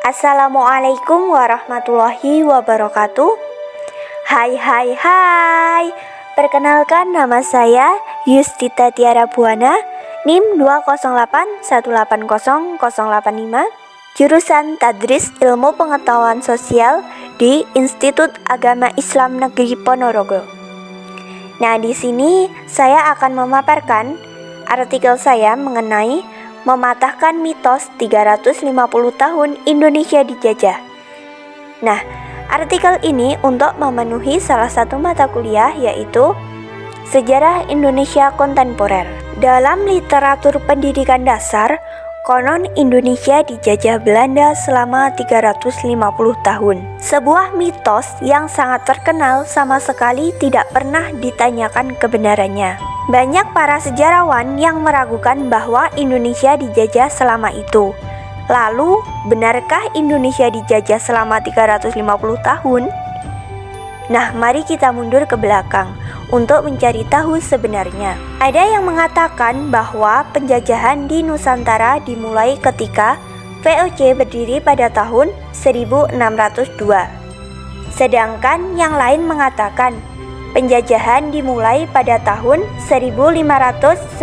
Assalamualaikum warahmatullahi wabarakatuh. Hai. Perkenalkan, nama saya Yustita Tiara Buana, NIM 208180085, jurusan Tadris Ilmu Pengetahuan Sosial di Institut Agama Islam Negeri Ponorogo. Nah, di sini saya akan memaparkan artikel saya mengenai mematahkan mitos 350 tahun Indonesia dijajah. Nah, artikel ini untuk memenuhi salah satu mata kuliah, yaitu Sejarah Indonesia Kontemporer. Dalam literatur pendidikan dasar, konon Indonesia dijajah Belanda selama 350 tahun. Sebuah mitos yang sangat terkenal, sama sekali tidak pernah ditanyakan kebenarannya. Banyak para sejarawan yang meragukan bahwa Indonesia dijajah selama itu. Lalu, benarkah Indonesia dijajah selama 350 tahun? Nah, mari kita mundur ke belakang untuk mencari tahu sebenarnya. Ada yang mengatakan bahwa penjajahan di Nusantara dimulai ketika VOC berdiri pada tahun 1602. Sedangkan yang lain mengatakan penjajahan dimulai pada tahun 1596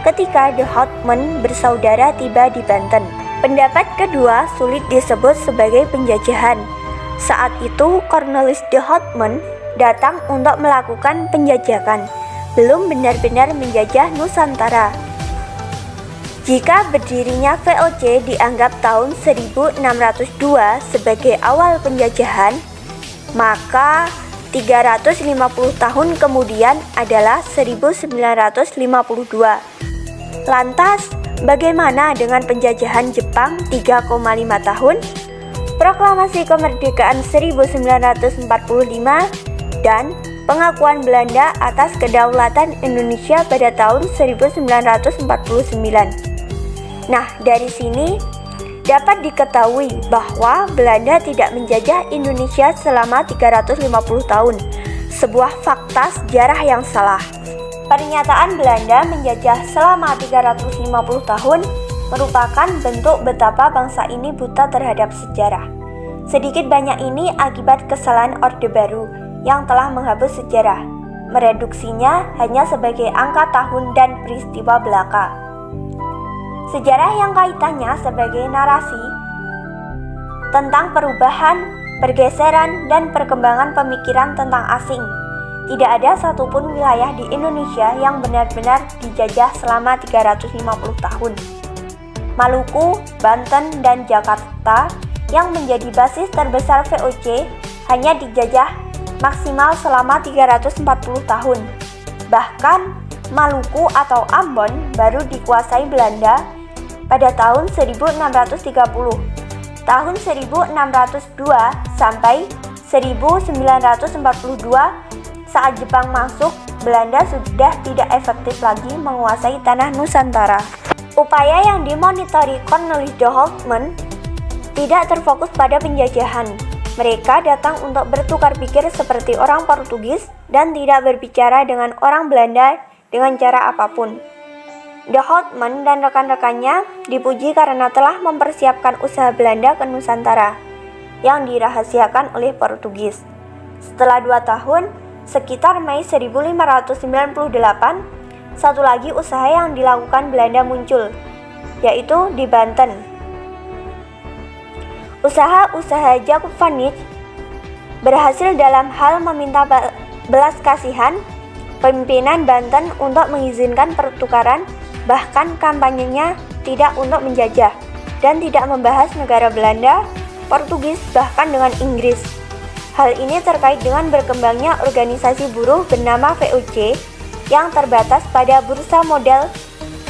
ketika The Houtman bersaudara tiba di Banten. Pendapat kedua sulit disebut sebagai penjajahan. Saat itu Cornelis The Houtman datang untuk melakukan penjajahan, belum benar-benar menjajah Nusantara. Jika berdirinya VOC dianggap tahun 1602 sebagai awal penjajahan, maka 350 tahun kemudian adalah 1952. Lantas, bagaimana dengan penjajahan Jepang 3,5 tahun? Proklamasi kemerdekaan 1945 dan pengakuan Belanda atas kedaulatan Indonesia pada tahun 1949. Nah, dari sini dapat diketahui bahwa Belanda tidak menjajah Indonesia selama 350 tahun, sebuah fakta sejarah yang salah. Pernyataan Belanda menjajah selama 350 tahun merupakan bentuk betapa bangsa ini buta terhadap sejarah. Sedikit banyak ini akibat kesalahan Orde Baru yang telah menghapus sejarah, mereduksinya hanya sebagai angka tahun dan peristiwa belaka. Sejarah yang kaitannya sebagai narasi tentang perubahan, pergeseran, dan perkembangan pemikiran tentang asing. Tidak ada satupun wilayah di Indonesia yang benar-benar dijajah selama 350 tahun. Maluku, Banten, dan Jakarta yang menjadi basis terbesar VOC hanya dijajah maksimal selama 340 tahun. Bahkan Maluku atau Ambon baru dikuasai Belanda pada tahun 1630. Tahun 1602 sampai 1942, saat Jepang masuk, Belanda sudah tidak efektif lagi menguasai tanah Nusantara. Upaya yang dimonitori Cornelis The Houtman tidak terfokus pada penjajahan. Mereka datang untuk bertukar pikir seperti orang Portugis dan tidak berbicara dengan orang Belanda dengan cara apapun. The Houtman dan rekan-rekannya dipuji karena telah mempersiapkan usaha Belanda ke Nusantara yang dirahasiakan oleh Portugis. Setelah 2 tahun, sekitar Mei 1598, satu lagi usaha yang dilakukan Belanda muncul, yaitu di Banten. Usaha-usaha Jacob van Nich berhasil dalam hal meminta belas kasihan pimpinan Banten untuk mengizinkan pertukaran. Bahkan kampanyenya tidak untuk menjajah dan tidak membahas negara Belanda, Portugis, bahkan dengan Inggris. Hal ini terkait dengan berkembangnya organisasi buruh bernama VOC yang terbatas pada Bursa Modal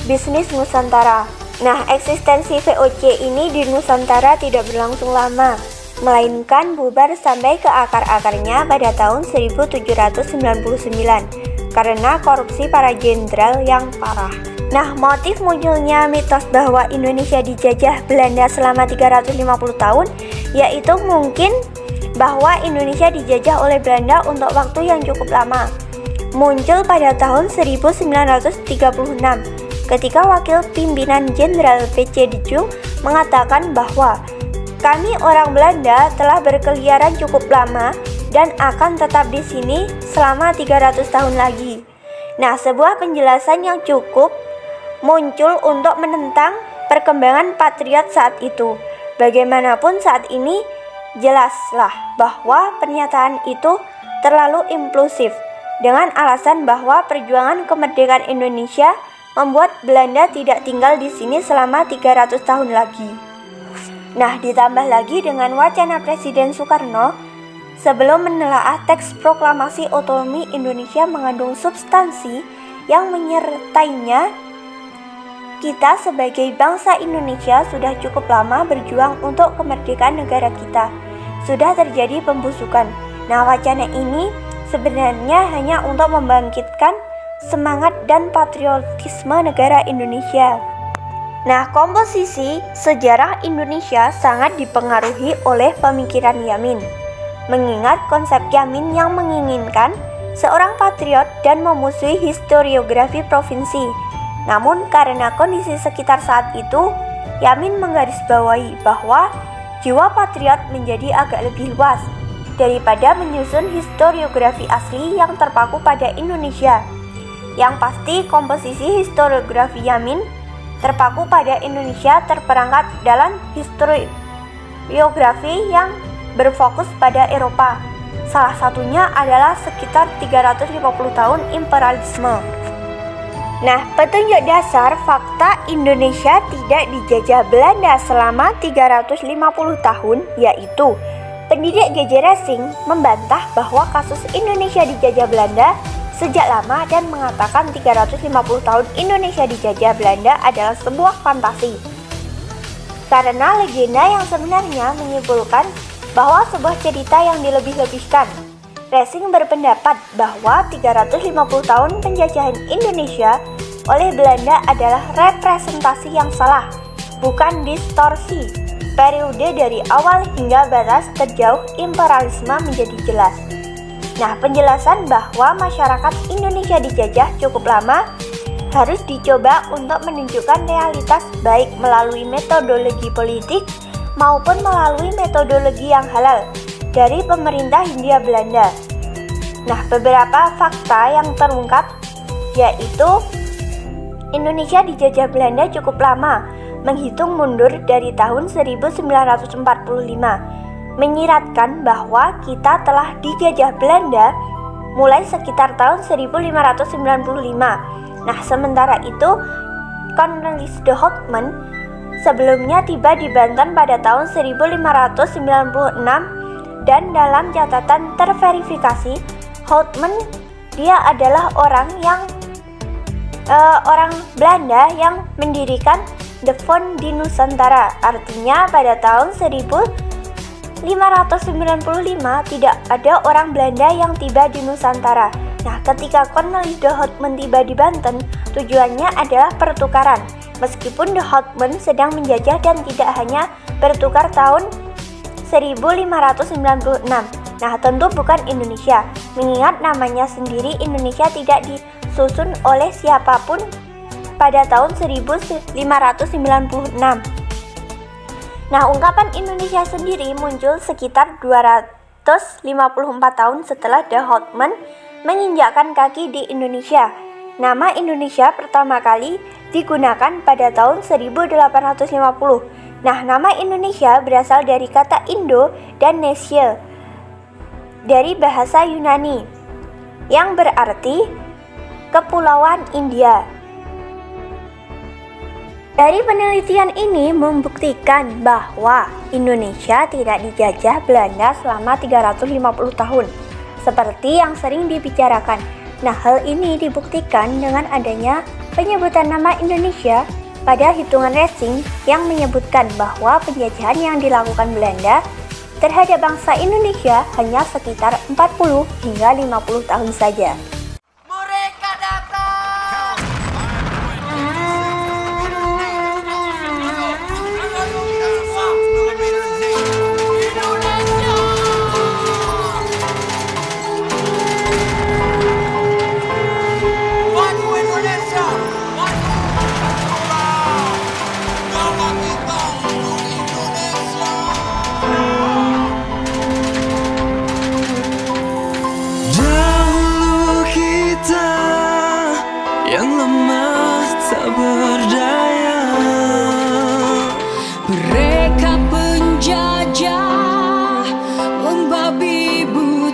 Bisnis Nusantara. Nah, eksistensi VOC ini di Nusantara tidak berlangsung lama, melainkan bubar sampai ke akar-akarnya pada tahun 1799 karena korupsi para jenderal yang parah. Nah, motif munculnya mitos bahwa Indonesia dijajah Belanda selama 350 tahun yaitu mungkin bahwa Indonesia dijajah oleh Belanda untuk waktu yang cukup lama. Muncul pada tahun 1936 ketika wakil pimpinan Jenderal P.C. Dijung mengatakan bahwa kami orang Belanda telah berkeliaran cukup lama dan akan tetap di sini selama 300 tahun lagi. Nah, sebuah penjelasan yang cukup muncul untuk menentang perkembangan patriot saat itu. Bagaimanapun saat ini, jelaslah bahwa pernyataan itu terlalu impulsif dengan alasan bahwa perjuangan kemerdekaan Indonesia membuat Belanda tidak tinggal di sini selama 300 tahun lagi. Nah, ditambah lagi dengan wacana Presiden Soekarno sebelum menelaah teks proklamasi otonomi Indonesia mengandung substansi yang menyertainya, kita sebagai bangsa Indonesia sudah cukup lama berjuang untuk kemerdekaan negara kita. Sudah terjadi pembusukan. Nah, wacana ini sebenarnya hanya untuk membangkitkan semangat dan patriotisme negara Indonesia. Nah, komposisi sejarah Indonesia sangat dipengaruhi oleh pemikiran Yamin. Mengingat konsep Yamin yang menginginkan seorang patriot dan memusuhi historiografi provinsi. Namun karena kondisi sekitar saat itu, Yamin menggarisbawahi bahwa jiwa patriot menjadi agak lebih luas daripada menyusun historiografi asli yang terpaku pada Indonesia. Yang pasti komposisi historiografi Yamin terpaku pada Indonesia terperangkap dalam historiografi yang berfokus pada Eropa. Salah satunya adalah sekitar 350 tahun imperialisme. Nah, petunjuk dasar fakta Indonesia tidak dijajah Belanda selama 350 tahun yaitu pendidik G.J. Racing membantah bahwa kasus Indonesia dijajah Belanda sejak lama dan mengatakan 350 tahun Indonesia dijajah Belanda adalah sebuah fantasi. Karena legenda yang sebenarnya menyimpulkan bahwa sebuah cerita yang dilebih-lebihkan. Racing berpendapat bahwa 350 tahun penjajahan Indonesia oleh Belanda adalah representasi yang salah, bukan distorsi. Periode dari awal hingga batas terjauh imperialisme menjadi jelas. Nah, penjelasan bahwa masyarakat Indonesia dijajah cukup lama harus dicoba untuk menunjukkan realitas baik melalui metodologi politik maupun melalui metodologi yang halal dari pemerintah Hindia Belanda. Nah, beberapa fakta yang terungkap yaitu Indonesia dijajah Belanda cukup lama, menghitung mundur dari tahun 1945, menyiratkan bahwa kita telah dijajah Belanda mulai sekitar tahun 1595. Nah, sementara itu Cornelis de Houtman sebelumnya tiba di Banten pada tahun 1596 dan dalam catatan terverifikasi Houtman dia adalah orang Belanda yang mendirikan The Fond di Nusantara. Artinya pada tahun 1595 tidak ada orang Belanda yang tiba di Nusantara. Nah, ketika Cornelis de Houtman tiba di Banten, tujuannya adalah pertukaran. Meskipun de Houtman sedang menjajah dan tidak hanya bertukar tahun 1596. Nah, tentu bukan Indonesia, mengingat namanya sendiri Indonesia tidak disusun oleh siapapun pada tahun 1596. Nah, ungkapan Indonesia sendiri muncul sekitar 254 tahun setelah de Houtman menginjakkan kaki di Indonesia. Nama Indonesia pertama kali digunakan pada tahun 1850. Nah, nama Indonesia berasal dari kata Indo dan Nesia dari bahasa Yunani yang berarti Kepulauan India. Dari penelitian ini membuktikan bahwa Indonesia tidak dijajah Belanda selama 350 tahun, seperti yang sering dibicarakan. Nah, hal ini dibuktikan dengan adanya penyebutan nama Indonesia pada hitungan Racing yang menyebutkan bahwa penjajahan yang dilakukan Belanda terhadap bangsa Indonesia hanya sekitar 40 hingga 50 tahun saja. Mereka datang! Maju Indonesia! Maju! Bola kita!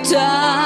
cinta